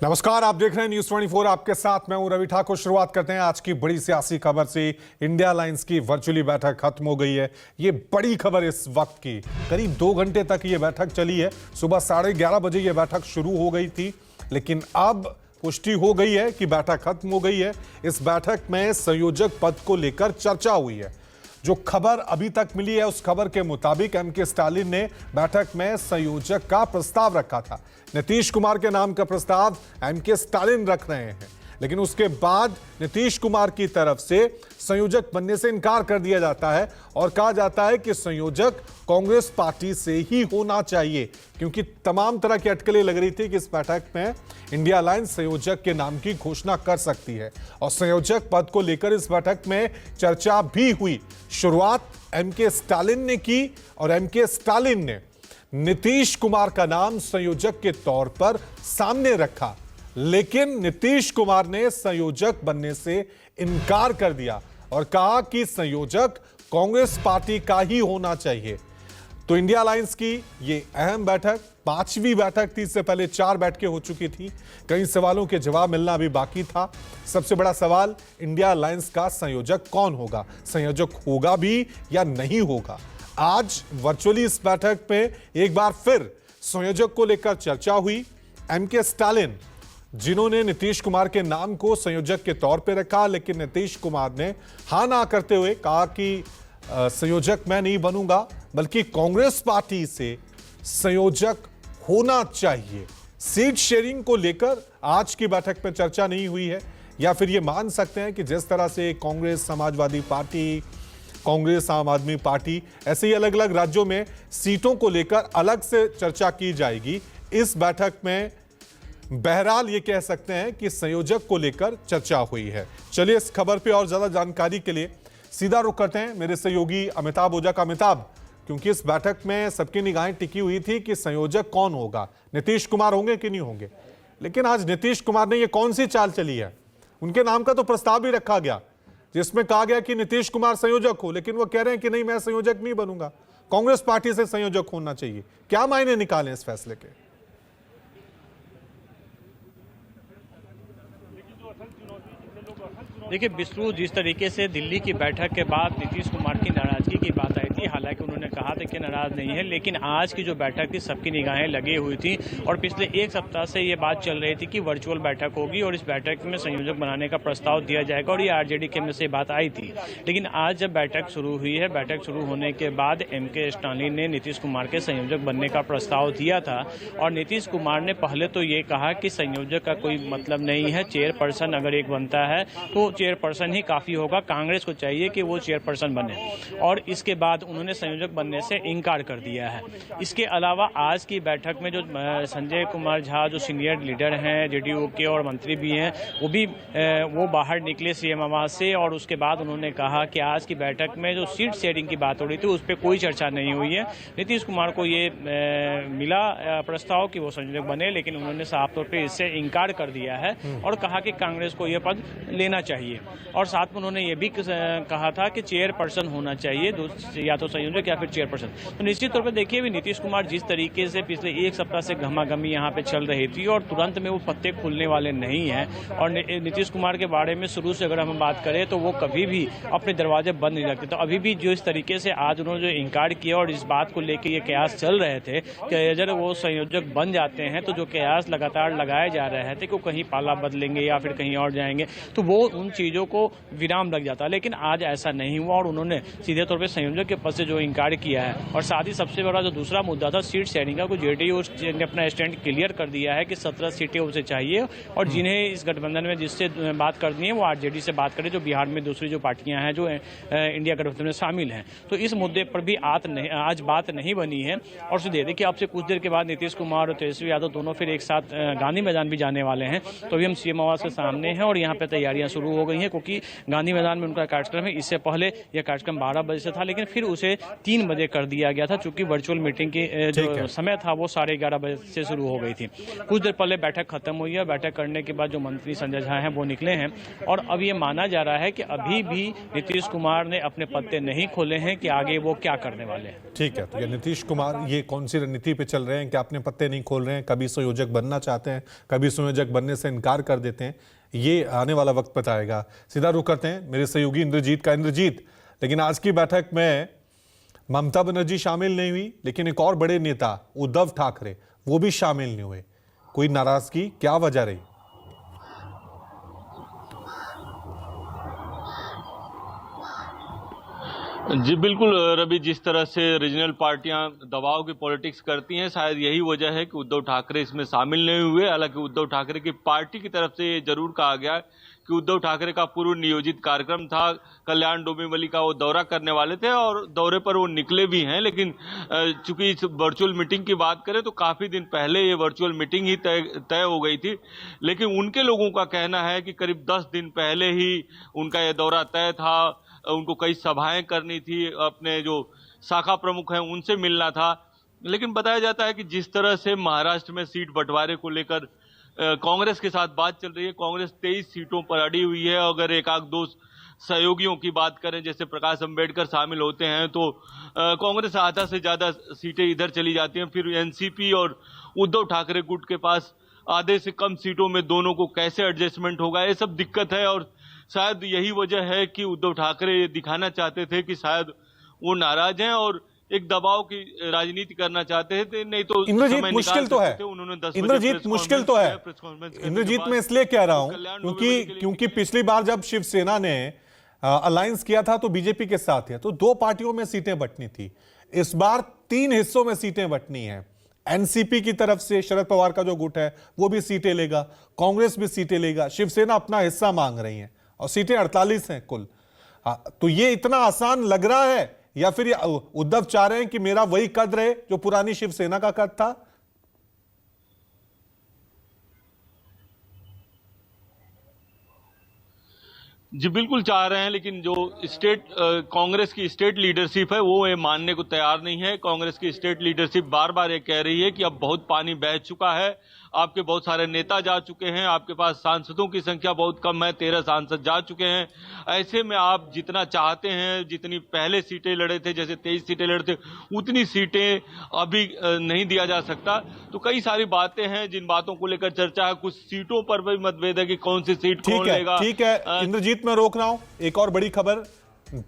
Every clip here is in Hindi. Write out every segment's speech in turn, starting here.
नमस्कार, आप देख रहे हैं न्यूज़ 24। आपके साथ मैं हूं रवि ठाकुर। शुरुआत करते हैं आज की बड़ी सियासी खबर से। इंडिया अलायंस की वर्चुअली बैठक खत्म हो गई है। ये बड़ी खबर इस वक्त की। करीब 2 घंटे तक ये बैठक चली है। सुबह 11:30 बजे ये बैठक शुरू हो गई थी, लेकिन अब पुष्टि हो गई है कि बैठक खत्म हो गई है। इस बैठक में संयोजक पद को लेकर चर्चा हुई है। जो खबर अभी तक मिली है उस खबर के मुताबिक एमके स्टालिन ने बैठक में संयोजक का प्रस्ताव रखा था। नीतीश कुमार के नाम का प्रस्ताव एमके स्टालिन रख रहे हैं, लेकिन उसके बाद नीतीश कुमार की तरफ से संयोजक बनने से इनकार कर दिया जाता है और कहा जाता है कि संयोजक कांग्रेस पार्टी से ही होना चाहिए, क्योंकि तमाम तरह की अटकलें लग रही थी कि इस बैठक में इंडिया अलायंस संयोजक के नाम की घोषणा कर सकती है और संयोजक पद को लेकर इस बैठक में चर्चा भी हुई। शुरुआत एमके स्टालिन ने की और एमके स्टालिन ने नीतीश कुमार का नाम संयोजक के तौर पर सामने रखा, लेकिन नीतीश कुमार ने संयोजक बनने से इनकार कर दिया और कहा कि संयोजक कांग्रेस पार्टी का ही होना चाहिए। तो इंडिया अलायंस की ये अहम बैठक 5वीं बैठक थी। इससे पहले 4 बैठकें हो चुकी थी। कई सवालों के जवाब मिलना अभी बाकी था। सबसे बड़ा सवाल, इंडिया अलायंस का संयोजक कौन होगा, संयोजक होगा भी या नहीं होगा। आज वर्चुअली इस बैठक में एक बार फिर संयोजक को लेकर चर्चा हुई। एमके स्टालिन, जिन्होंने नीतीश कुमार के नाम को संयोजक के तौर पर रखा, लेकिन नीतीश कुमार ने हां ना करते हुए कहा कि संयोजक मैं नहीं बनूंगा, बल्कि कांग्रेस पार्टी से संयोजक होना चाहिए। सीट शेयरिंग को लेकर आज की बैठक में चर्चा नहीं हुई है, या फिर ये मान सकते हैं कि जिस तरह से कांग्रेस, समाजवादी पार्टी, कांग्रेस, आम आदमी पार्टी, ऐसे ही अलग अलग राज्यों में सीटों को लेकर अलग से चर्चा की जाएगी। इस बैठक में बहरहाल ये कह सकते हैं कि संयोजक को लेकर चर्चा हुई है। चलिए इस खबर पे और ज्यादा जानकारी के लिए सीधा रुख करते हैं मेरे सहयोगी अमिताभ ओझा का। अमिताभ, क्योंकि इस बैठक में सबकी निगाहें टिकी हुई थी कि संयोजक कौन होगा, नीतीश कुमार होंगे कि नहीं होंगे, लेकिन आज नीतीश कुमार ने ये कौन सी चाल चली है। उनके नाम का तो प्रस्ताव भी रखा गया जिसमें कहा गया कि नीतीश कुमार संयोजक हो, लेकिन वो कह रहे हैं कि नहीं, मैं संयोजक नहीं बनूंगा, कांग्रेस पार्टी से संयोजक होना चाहिए। क्या मायने निकालें इस फैसले के? देखिए बिस्रू, जिस तरीके से दिल्ली की बैठक के बाद नीतीश कुमार की नाराजगी की बात आई थी, हालांकि उन्होंने कहा था कि नाराज नहीं है, लेकिन आज की जो बैठक थी सबकी निगाहें लगी हुई थी और पिछले 1 सप्ताह से ये बात चल रही थी कि वर्चुअल बैठक होगी और इस बैठक में संयोजक बनाने का प्रस्ताव दिया जाएगा और ये आरजेडी के में से बात आई थी। लेकिन आज जब बैठक शुरू हुई है, बैठक शुरू होने के बाद एमके स्टालिन ने नीतीश कुमार के संयोजक बनने का प्रस्ताव दिया था और नीतीश कुमार ने पहले तो ये कहा कि संयोजक का कोई मतलब नहीं है, चेयरपर्सन अगर एक बनता है तो चेयरपर्सन ही काफी होगा, कांग्रेस को चाहिए कि वो चेयरपर्सन बने, और इसके बाद उन्होंने संयोजक बनने से इनकार कर दिया है। इसके अलावा आज की बैठक में जो संजय कुमार झा, जो सीनियर लीडर हैं जेडीयू के और मंत्री भी हैं, वो बाहर निकले सीएम आवास से और उसके बाद उन्होंने कहा कि आज की बैठक में जो सीट शेयरिंग की बात हो रही थी उस पर कोई चर्चा नहीं हुई है। नीतीश कुमार को ये मिला प्रस्ताव कि वो संयोजक बने, लेकिन उन्होंने साफ तौर पर इससे इनकार कर दिया है और कहा कि कांग्रेस को यह पद लेना चाहिए। और साथ में उन्होंने ये भी कहा था कि चेयरपर्सन होना चाहिए, या तो संयोजक या फिर चेयरपर्सन। तो निश्चित तौर पर देखिए भी नीतीश कुमार जिस तरीके से पिछले 1 सप्ताह से गहमागहमी यहाँ पे चल रही थी और तुरंत में वो पत्ते खुलने वाले नहीं हैं। और नीतीश कुमार के बारे में शुरू से अगर हम बात करें तो वो कभी भी अपने दरवाजे बंद नहीं रखते। तो अभी भी जो इस तरीके से आज उन्होंने जो इनकार किया और इस बात को लेकर ये कयास चल रहे थे कि अगर वो संयोजक बन जाते हैं तो जो कयास लगातार लगाए जा रहे थे कि कहीं पाला बदलेंगे या फिर कहीं और जाएंगे, तो वो उन चीजों को विराम लग जाता। लेकिन आज ऐसा नहीं हुआ और उन्होंने सीधे तौर पे संयोजक के पद से जो इनकार किया है। और साथ ही सबसे बड़ा जो दूसरा मुद्दा था सीट शेयरिंग का, जेडीयू ने अपना स्टैंड क्लियर कर दिया है कि 17 सीटें उसे चाहिए और जिन्हें इस गठबंधन में जिससे बात करनी है वो आरजेडी से बात करें, जो बिहार में दूसरी जो पार्टियां हैं जो इंडिया गठबंधन में शामिल हैं। तो इस मुद्दे पर भी आज बात नहीं बनी है। और सीधे देखिए, आपसे कुछ देर के बाद नीतीश कुमार और तेजस्वी यादव दोनों फिर एक साथ गांधी मैदान भी जाने वाले हैं। तो अभी हम सीएम आवास के सामने हैं और यहाँ पे तैयारियां शुरू हो गई हैं, क्योंकि गांधी मैदान में उनका कार्यक्रम है। इससे पहले यह कार्यक्रम 12 बजे से था, लेकिन फिर उसे 3 3 बजे कर दिया गया था, चूंकि वर्चुअल मीटिंग की जो समय था वो 11:30 बजे से शुरू हो गई थी। कुछ देर पहले बैठक खत्म हुई है। बैठक करने के बाद जो मंत्री संजय झा हैं वो निकले हैं और अब ये माना जा रहा है कि अभी भी नीतीश कुमार ने अपने पत्ते नहीं खोले हैं कि आगे वो क्या करने वाले हैं। ठीक है, तो ये नीतीश कुमार ये कौन सी रणनीति पे चल रहे हैं कि अपने पत्ते नहीं खोल रहे हैं, कभी संयोजक बनना चाहते हैं, कभी संयोजक बनने से इनकार कर देते हैं, ये आने वाला वक्त बताएगा। सीधा रुख करते हैं मेरे सहयोगी इंद्रजीत का। इंद्रजीत, लेकिन आज की बैठक में ममता बनर्जी शामिल नहीं हुई, लेकिन एक और बड़े नेता उद्धव ठाकरे वो भी शामिल नहीं हुए। कोई नाराजगी, क्या वजह रही? जी बिल्कुल रवि, जिस तरह से रीजनल पार्टियां दबाव की पॉलिटिक्स करती हैं, शायद यही वजह है कि उद्धव ठाकरे इसमें शामिल नहीं हुए। हालांकि उद्धव ठाकरे की पार्टी की तरफ से ये जरूर कहा गया कि उद्धव ठाकरे का पूर्व नियोजित कार्यक्रम था, कल्याण डोंबिवली का वो दौरा करने वाले थे और दौरे पर वो निकले भी हैं। लेकिन चूंकि इस वर्चुअल मीटिंग की बात करें तो काफी दिन पहले ये वर्चुअल मीटिंग ही तय हो गई थी। लेकिन उनके लोगों का कहना है कि करीब 10 दिन पहले ही उनका ये दौरा तय था। उनको कई सभाएं करनी थी, अपने जो शाखा प्रमुख हैं उनसे मिलना था। लेकिन बताया जाता है कि जिस तरह से महाराष्ट्र में सीट बंटवारे को लेकर कांग्रेस के साथ बात चल रही है, कांग्रेस 23 सीटों पर अड़ी हुई है। अगर एक आध दो सहयोगियों की बात करें, जैसे प्रकाश अंबेडकर शामिल होते हैं, तो कांग्रेस आधा से ज्यादा सीटें इधर चली जाती हैं। फिर एनसीपी और उद्धव ठाकरे गुट के पास आधे से कम सीटों में दोनों को कैसे एडजस्टमेंट होगा, ये सब दिक्कत है। और शायद यही वजह है कि उद्धव ठाकरे ये दिखाना चाहते थे कि शायद वो नाराज हैं और एक दबाव की राजनीति करना चाहते थे। नहीं तो इंद्रजीत मुश्किल तो है, उन्होंने 10 इंद्रजीत मुश्किल तो है। इंद्रजीत मैं इसलिए कह रहा हूं क्योंकि पिछली बार जब शिवसेना ने अलायंस किया था तो बीजेपी के साथ है, तो 2 पार्टियों में सीटें बंटनी थी। इस बार 3 हिस्सों में सीटें बंटनी है। एनसीपी की तरफ से शरद पवार का जो गुट है वो भी सीटें लेगा, कांग्रेस भी सीटें लेगा, शिवसेना अपना हिस्सा मांग रही है और सीटें 48 हैं कुल। तो ये इतना आसान लग रहा है या फिर उद्धव चाह रहे हैं कि मेरा वही कद रहे जो पुरानी शिवसेना का कद था? जी बिल्कुल चाह रहे हैं, लेकिन जो कांग्रेस की स्टेट लीडरशिप है वो ये मानने को तैयार नहीं है। कांग्रेस की स्टेट लीडरशिप बार बार ये कह रही है कि अब बहुत पानी बह चुका है, आपके बहुत सारे नेता जा चुके हैं, आपके पास सांसदों की संख्या बहुत कम है, 13 सांसद जा चुके हैं। ऐसे में आप जितना चाहते हैं, जितनी पहले सीटें लड़े थे, जैसे 23 सीटें लड़े थे, उतनी सीटें अभी नहीं दिया जा सकता। तो कई सारी बातें हैं जिन बातों को लेकर चर्चा है। कुछ सीटों पर भी मतभेद है कि कौन सी सीट कौन लेगा। ठीक है इंद्रजीत, मैं रोक रहा हूं। एक और बड़ी खबर,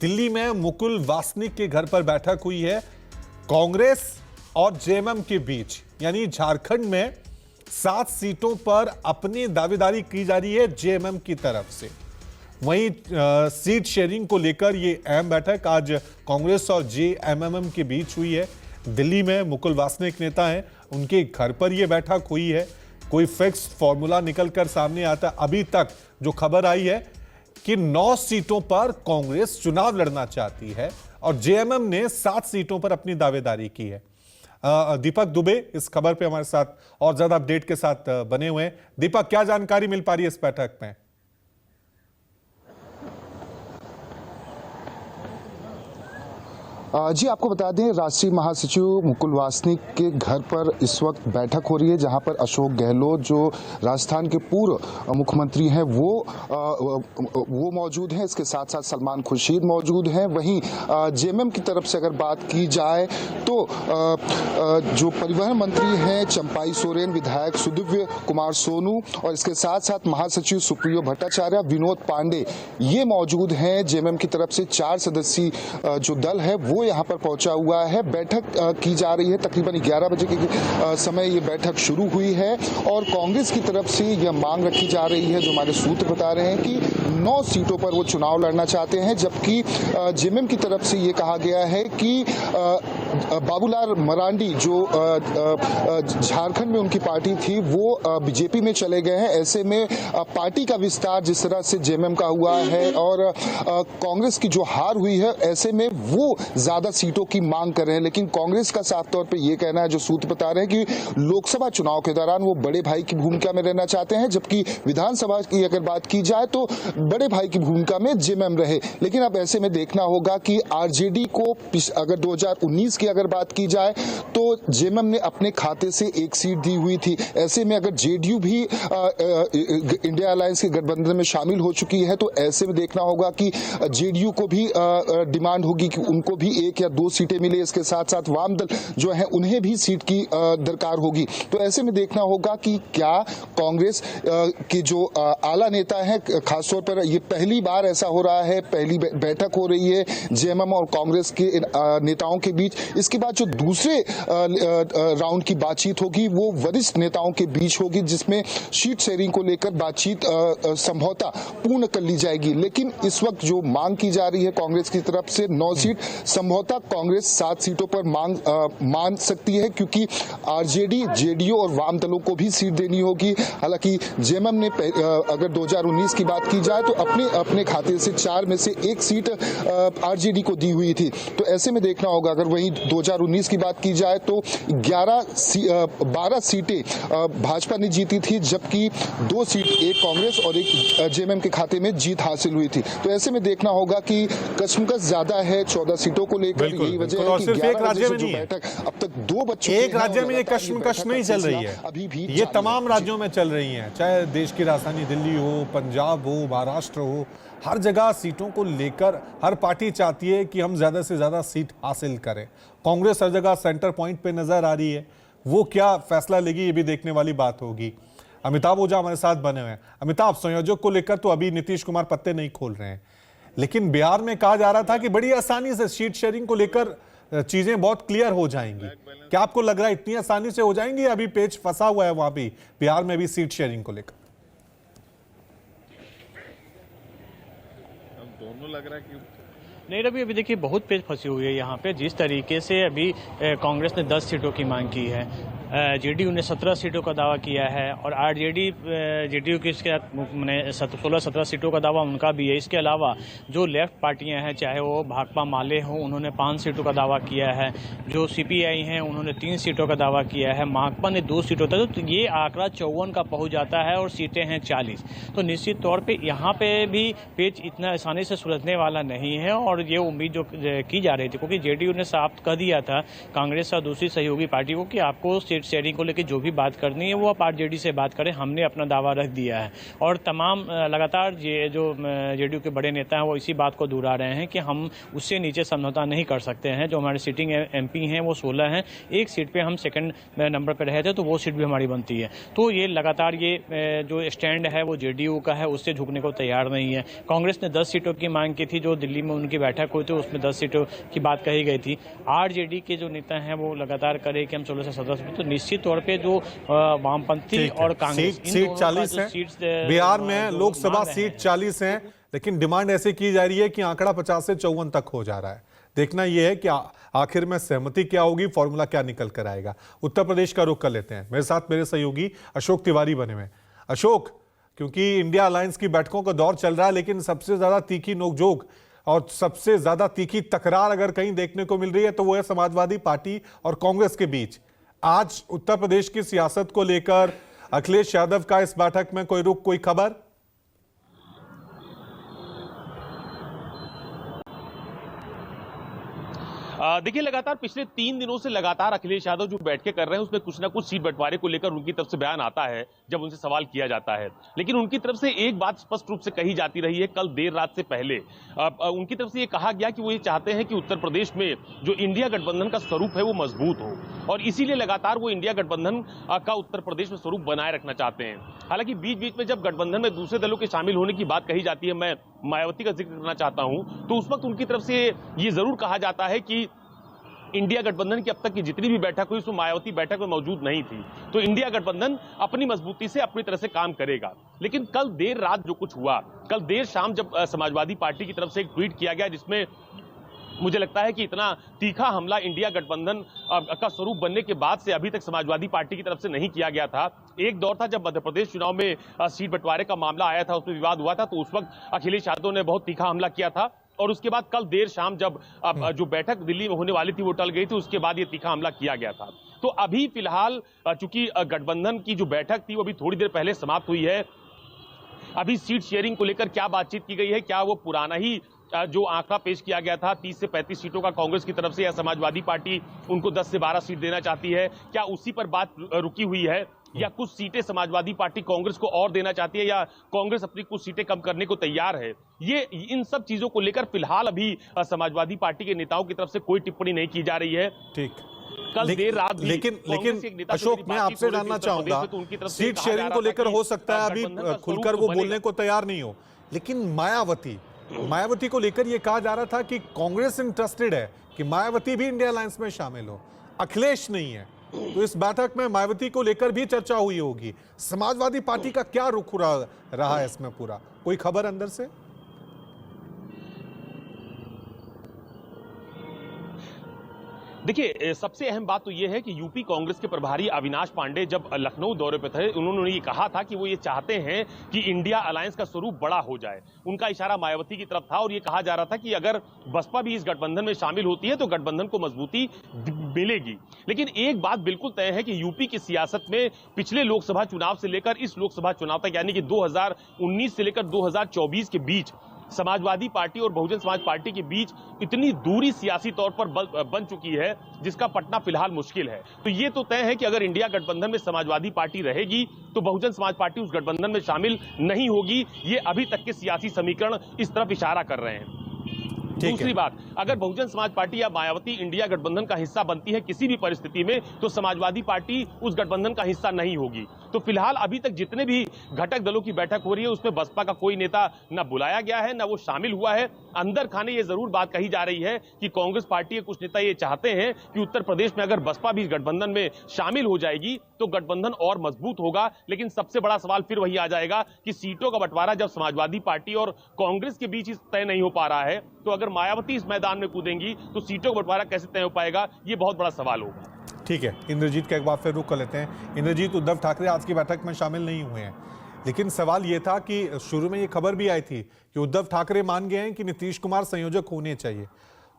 दिल्ली में मुकुल वासनिक के घर पर बैठक हुई है कांग्रेस और जेएमएम के बीच। यानी झारखंड में 7 सीटों पर अपनी दावेदारी की जा रही है जेएमएम की तरफ से। वहीं सीट शेयरिंग को लेकर ये अहम बैठक आज कांग्रेस और जेएमएम के बीच हुई है। दिल्ली में मुकुल वासनिक नेता हैं, उनके घर पर यह बैठक हुई है। कोई फिक्स फॉर्मूला निकलकर सामने आता, अभी तक जो खबर आई है कि 9 सीटों पर कांग्रेस चुनाव लड़ना चाहती है और जेएमएम ने 7 सीटों पर अपनी दावेदारी की है। दीपक दुबे इस खबर पे हमारे साथ और ज्यादा अपडेट के साथ बने हुए हैं। दीपक, क्या जानकारी मिल पा रही है इस बैठक में? जी आपको बता दें, राष्ट्रीय महासचिव मुकुल वासनिक के घर पर इस वक्त बैठक हो रही है, जहां पर अशोक गहलोत जो राजस्थान के पूर्व मुख्यमंत्री हैं वो मौजूद हैं। इसके साथ साथ सलमान खुर्शीद मौजूद हैं। वहीं जेएमएम की तरफ से अगर बात की जाए तो जो परिवहन मंत्री हैं चंपाई सोरेन, विधायक सुदिव्य कुमार सोनू और इसके साथ साथ महासचिव सुप्रियो भट्टाचार्य, विनोद पांडे, ये मौजूद हैं। जेएमएम की तरफ से 4 सदस्यीय जो दल है वो यहाँ पर पहुंचा हुआ है। बैठक की जा रही है, तकरीबन 11 बजे के समय ये बैठक शुरू हुई है और कांग्रेस की तरफ से यह मांग रखी जा रही है, जो हमारे सूत्र बता रहे हैं कि 9 सीटों पर वो चुनाव लड़ना चाहते हैं। जबकि जेएमएम की तरफ से ये कहा गया है कि बाबूलाल मरांडी जो झारखंड में उनकी पार्टी थी वो बीजेपी में चले गए हैं। ऐसे में पार्टी का विस्तार जिस तरह से जेएमएम का हुआ है और कांग्रेस की जो हार हुई है, ऐसे में वो ज्यादा सीटों की मांग कर रहे हैं। लेकिन कांग्रेस का साफ तौर पे ये कहना है, जो सूत्र बता रहे हैं कि लोकसभा चुनाव के दौरान वो बड़े भाई की भूमिका में रहना चाहते हैं, जबकि विधानसभा की अगर बात की जाए तो बड़े भाई की भूमिका में जेएमएम रहे। लेकिन अब ऐसे में देखना होगा कि आरजेडी को अगर 2019 की अगर बात की जाए तो जेएमएम ने अपने खाते से एक सीट दी हुई थी। ऐसे में अगर जेडीयू भी इंडिया अलायंस के गठबंधन में शामिल हो चुकी है तो ऐसे में देखना होगा कि जेडीयू को भी डिमांड होगी कि उनको भी 1 या 2 सीटें मिले। इसके साथ साथ वाम दल जो है उन्हें भी सीट की दरकार होगी। तो ऐसे में देखना होगा कि क्या कांग्रेस के जो आला नेता है, खासतौर पर ये पहली बार ऐसा हो रहा है, पहली बैठक हो रही है जेएमएम और कांग्रेस के नेताओं के बीच। इसके बाद जो दूसरे राउंड की बातचीत होगी वो वरिष्ठ नेताओं के बीच होगी, जिसमें सीट शेयरिंग को लेकर बातचीत संभवतः पूर्ण कर ली जाएगी। लेकिन इस वक्त जो मांग की जा रही है कांग्रेस की तरफ से 9 सीट, संभवतः कांग्रेस 7 सीटों पर मान सकती है, क्योंकि आरजेडी, जेडीयू और वाम दलों को भी सीट देनी होगी। हालांकि जेएमएम ने अगर 2019 की बात की जाए तो अपने खाते से 4 में से 1 सीट आरजेडी को दी हुई थी। तो ऐसे में देखना होगा, अगर वहीं 2019 की बात की जाए तो 12 सीटें भाजपा ने जीती थी, जबकि 2 सीट एक कांग्रेस और एक जेएमएम के खाते में जीत हासिल हुई थी। तो ऐसे में देखना होगा कि कश्मकश ज्यादा है 14 सीटों को लेकर। यही वजह है कि 11 राज्य में जो बैठक अब तक 2 बच्चों एक राज्य में ये कश्मकश नहीं चल रही है, अभी भी ये तमाम राज्यों में चल रही है, चाहे देश की राजधानी दिल्ली हो, पंजाब हो, महाराष्ट्र हो, हर जगह सीटों को लेकर हर पार्टी चाहती है कि हम ज्यादा से ज्यादा सीट हासिल करें। कांग्रेस हर जगह सेंटर पॉइंट पे नजर आ रही है, वो क्या फैसला लेगी ये भी देखने वाली बात होगी। अमिताभ ओझा हमारे साथ बने हुए हैं। अमिताभ, संयोजक को लेकर तो अभी नीतीश कुमार पत्ते नहीं खोल रहे हैं, लेकिन बिहार में कहा जा रहा था कि बड़ी आसानी से सीट शेयरिंग को लेकर चीजें बहुत क्लियर हो जाएंगी। क्या आपको लग रहा है इतनी आसानी से हो जाएंगी? अभी पेच फंसा हुआ है वहां भी बिहार में भी सीट शेयरिंग को लेकर। दोनों लग रहा है कि नहीं रवि, अभी देखिए बहुत पेच फंसी हुई है यहाँ पे। जिस तरीके से अभी कांग्रेस ने 10 सीटों की मांग की है, जेडीयू ने 17 सीटों का दावा किया है और आरजेडी जेडीयू की इसके 16-17 सीटों का दावा उनका भी है। इसके अलावा जो लेफ्ट पार्टियां हैं, चाहे वो भाकपा माले हो, उन्होंने 5 सीटों का दावा किया है। जो सीपीआई हैं उन्होंने 3 सीटों का दावा किया है। माकपा ने 2 सीटों तक, तो ये आंकड़ा 54 का पहुंच जाता है और सीटें हैं 40। तो निश्चित तौर पर यहाँ पे भी पेच इतना आसानी से सुलझने वाला नहीं है और ये उम्मीद जो की जा रही थी, क्योंकि जेडीयू ने साफ कह दिया था कांग्रेस और दूसरी सहयोगी पार्टी को कि आपको सीट शेयरिंग को लेकर जो भी बात करनी है वो आप आरजेडी से बात करें, हमने अपना दावा रख दिया है। और तमाम लगातार जो जेडीयू के बड़े नेता हैं वो इसी बात को दोहरा रहे हैं कि हम उससे नीचे समझौता नहीं कर सकते हैं। जो हमारे सिटिंग एमपी हैं वो 16 हैं, एक सीट पे हम सेकंड नंबर पे रहे थे तो वो सीट भी हमारी बनती है। तो ये लगातार ये जो स्टैंड है वो जेडीयू का है, उससे झुकने को तैयार नहीं है। कांग्रेस ने 10 सीटों की मांग की थी, जो दिल्ली में उनकी बैठक हुई थी उसमें 10 सीटों की बात कही गई थी। आरजेडी के जो नेता हैं वो लगातार करे कि हम 16 से 17 सीट, तो निश्चित तौर पे जो वामपंथी और कांग्रेस सीट 40 है बिहार में, लोकसभा सीट 40 है, लेकिन डिमांड ऐसे की जा रही है कि आंकड़ा 50 से 54 तक हो जा रहा है। देखना यह है कि आखिर में सहमति क्या होगी, फॉर्मूला क्या निकल कर आएगा। उत्तर प्रदेश का रुख कर लेते हैं। मेरे साथ मेरे सहयोगी अशोक तिवारी बने हुए। अशोक, क्योंकि इंडिया अलायंस की बैठकों का दौर चल रहा है, लेकिन सबसे ज्यादा तीखी नोकझोंक और सबसे ज्यादा तीखी तकरार अगर कहीं देखने को मिल रही है तो वो है समाजवादी पार्टी और कांग्रेस के बीच। आज उत्तर प्रदेश की सियासत को लेकर अखिलेश यादव का इस बैठक में कोई रुख, कोई खबर? देखिए, लगातार पिछले 3 दिनों से लगातार अखिलेश यादव जो बैठकें कर रहे हैं उसमें कुछ ना कुछ सीट बंटवारे को लेकर उनकी तरफ से बयान आता है जब उनसे सवाल किया जाता है। लेकिन उनकी तरफ से एक बात स्पष्ट रूप से कही जाती रही है, कल देर रात से पहले उनकी तरफ से ये कहा गया कि वो ये चाहते हैं कि उत्तर प्रदेश में जो इंडिया गठबंधन का स्वरूप है वो मजबूत हो और इसीलिए लगातार वो इंडिया गठबंधन का उत्तर प्रदेश में स्वरूप बनाए रखना चाहते हैं। हालांकि बीच बीच में जब गठबंधन में दूसरे दलों के शामिल होने की बात कही जाती है, मैं मायावती का जिक्र करना चाहता हूं, तो उस वक्त उनकी तरफ से ये जरूर कहा जाता है कि इंडिया गठबंधन की अब तक की जितनी भी बैठक हुई उसमें मायावती बैठक में मौजूद नहीं थी, तो इंडिया गठबंधन अपनी मजबूती से अपनी तरह से काम करेगा। लेकिन कल देर रात जो कुछ हुआ, कल देर शाम जब समाजवादी पार्टी की तरफ से एक ट्वीट किया गया जिसमें मुझे लगता है कि इतना तीखा हमला इंडिया गठबंधन का स्वरूप बनने के बाद से अभी तक समाजवादी पार्टी की तरफ से नहीं किया गया था। एक दौर था जब मध्य प्रदेश चुनाव में सीट बंटवारे का मामला आया था, उसमें विवाद हुआ था, तो उस वक्त अखिलेश यादव ने बहुत तीखा हमला किया था और उसके बाद कल देर शाम जब जो बैठक दिल्ली में होने वाली थी वो टल गई थी, उसके बाद ये तीखा हमला किया गया था। तो अभी फिलहाल चूंकि गठबंधन की जो बैठक थी वो अभी थोड़ी देर पहले समाप्त हुई है, अभी सीट शेयरिंग को लेकर क्या बातचीत की गई है, क्या वो पुराना ही जो आंकड़ा पेश किया गया था 30 से 35 सीटों का कांग्रेस की तरफ से, या समाजवादी पार्टी उनको 10 से 12 सीट देना चाहती है, क्या उसी पर बात रुकी हुई है, या कुछ सीटें समाजवादी पार्टी कांग्रेस को और देना चाहती है, या कांग्रेस अपनी कुछ सीटें कम करने को तैयार है। ये इन सब चीजों को लेकर फिलहाल अभी समाजवादी पार्टी के नेताओं की तरफ से कोई टिप्पणी नहीं की जा रही है। ठीक, कल देर रात भी लेकिन अशोक, मैं आपसे जानना चाहूंगा, सीट शेयरिंग को लेकर हो सकता है अभी खुलकर वो बोलने को तैयार नहीं हो, लेकिन मायावती को लेकर यह कहा जा रहा था कि कांग्रेस इंटरेस्टेड है कि मायावती भी इंडिया अलायंस में शामिल हो, अखिलेश नहीं है। तो इस बैठक में मायावती को लेकर भी चर्चा हुई होगी। समाजवादी पार्टी का क्या रुख रहा है इसमें पूरा, कोई खबर अंदर से? देखिए, सबसे अहम बात तो यह है कि यूपी कांग्रेस के प्रभारी अविनाश पांडे जब लखनऊ दौरे पर थे, उन्होंने ये कहा था कि वो ये चाहते हैं कि इंडिया अलायंस का स्वरूप बड़ा हो जाए। उनका इशारा मायावती की तरफ था और ये कहा जा रहा था कि अगर बसपा भी इस गठबंधन में शामिल होती है तो गठबंधन को मजबूती मिलेगी। लेकिन एक बात बिल्कुल तय है कि यूपी की सियासत में पिछले लोकसभा चुनाव से लेकर इस लोकसभा चुनाव तक, यानी कि 2019 से लेकर 2024 के बीच समाजवादी पार्टी और बहुजन समाज पार्टी के बीच इतनी दूरी सियासी तौर पर बन चुकी है जिसका पटना फिलहाल मुश्किल है। तो ये तो तय है कि अगर इंडिया गठबंधन में समाजवादी पार्टी रहेगी तो बहुजन समाज पार्टी उस गठबंधन में शामिल नहीं होगी। ये अभी तक के सियासी समीकरण इस तरफ इशारा कर रहे हैं। दूसरी बात, अगर बहुजन समाज पार्टी या मायावती इंडिया गठबंधन का हिस्सा बनती है किसी भी परिस्थिति में, तो समाजवादी पार्टी उस गठबंधन का हिस्सा नहीं होगी। तो फिलहाल अभी तक जितने भी घटक दलों की बैठक हो रही है उसमें बसपा का कोई नेता न बुलाया गया है, न वो शामिल हुआ है। अंदर खाने ये जरूर बात कही जा रही है कि कांग्रेस पार्टी के कुछ नेता ये चाहते हैं कि उत्तर प्रदेश में अगर बसपा भी गठबंधन में शामिल हो जाएगी तो गठबंधन और मजबूत होगा। लेकिन सबसे बड़ा सवाल फिर वही आ जाएगा कि सीटों का बंटवारा जब समाजवादी पार्टी और कांग्रेस के बीच तय नहीं हो पा रहा है, तो अगर मायावती इस मैदान में कूदेंगी तो सीटों का बंटवारा कैसे तय हो पाएगा, ये बहुत बड़ा सवाल होगा। ठीक है, इंद्रजीत का एक बार फिर रुख कर लेते हैं। इंद्रजीत, उद्धव ठाकरे आज की बैठक में शामिल नहीं हुए हैं, लेकिन सवाल यह था कि शुरू में यह खबर भी आई थी कि उद्धव ठाकरे मान गए हैं कि नीतीश कुमार संयोजक होने चाहिए।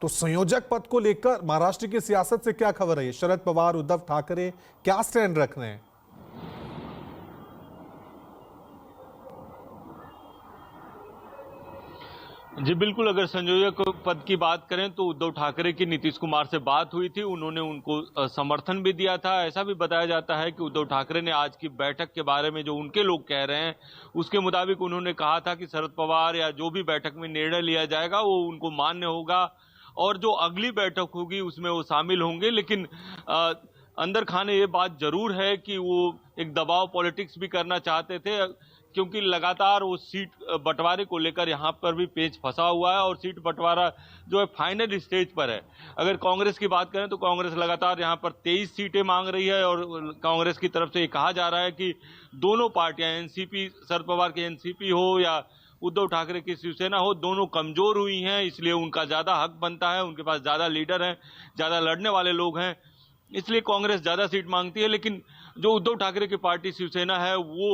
तो संयोजक पद को लेकर महाराष्ट्र की सियासत से क्या खबर है? शरद पवार, उद्धव ठाकरे क्या स्टैंड रख रहे हैं? जी बिल्कुल, अगर संयोजक पद की बात करें तो उद्धव ठाकरे की नीतीश कुमार से बात हुई थी, उन्होंने उनको समर्थन भी दिया था। ऐसा भी बताया जाता है कि उद्धव ठाकरे ने आज की बैठक के बारे में जो उनके लोग कह रहे हैं उसके मुताबिक उन्होंने कहा था कि शरद पवार या जो भी बैठक में निर्णय लिया जाएगा वो उनको मान्य होगा और जो अगली बैठक होगी उसमें वो शामिल होंगे। लेकिन अंदर खाने ये बात जरूर है कि वो एक दबाव पॉलिटिक्स भी करना चाहते थे, क्योंकि लगातार वो सीट बंटवारे को लेकर यहाँ पर भी पेच फंसा हुआ है और सीट बंटवारा जो है फाइनल स्टेज पर है। अगर कांग्रेस की बात करें तो कांग्रेस लगातार यहाँ पर 23 सीटें मांग रही है और कांग्रेस की तरफ से ये कहा जा रहा है कि दोनों पार्टियां, एनसीपी, शरद पवार की एनसीपी हो या उद्धव ठाकरे की शिवसेना हो, दोनों कमजोर हुई हैं, इसलिए उनका ज्यादा हक बनता है, उनके पास ज्यादा लीडर हैं, ज्यादा लड़ने वाले लोग हैं, इसलिए कांग्रेस ज्यादा सीट मांगती है। लेकिन जो उद्धव ठाकरे की पार्टी शिवसेना है वो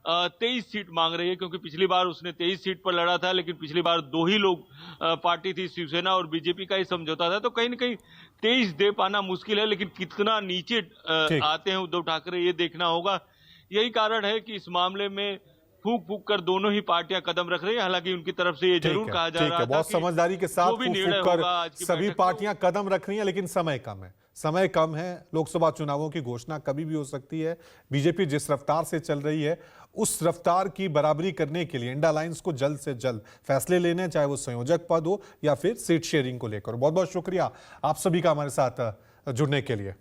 23 सीट मांग रही है, क्योंकि पिछली बार उसने 23 सीट पर लड़ा था, लेकिन पिछली बार 2 ही लोग पार्टी थी, शिवसेना और बीजेपी का ही समझौता था, तो कहीं ना कहीं 23 दे पाना मुश्किल है। लेकिन कितना नीचे आते हैं उद्धव ठाकरे ये देखना होगा। यही कारण है कि इस मामले में फूक फूक कर दोनों ही पार्टियां कदम रख रही है। हालांकि उनकी तरफ से ये जरूर कहा जा रहा है बहुत समझदारी के साथ फूक फूक कर सभी पार्टियां कदम रख रही हैं, लेकिन समय कम है। लोकसभा चुनावों की घोषणा कभी भी हो सकती है। बीजेपी जिस रफ्तार से चल रही है उस रफ्तार की बराबरी करने के लिए इंडिया अलायंस को जल्द से जल्द फैसले लेने, चाहे वो संयोजक पद हो या फिर सीट शेयरिंग को लेकर। बहुत बहुत शुक्रिया आप सभी का हमारे साथ जुड़ने के लिए।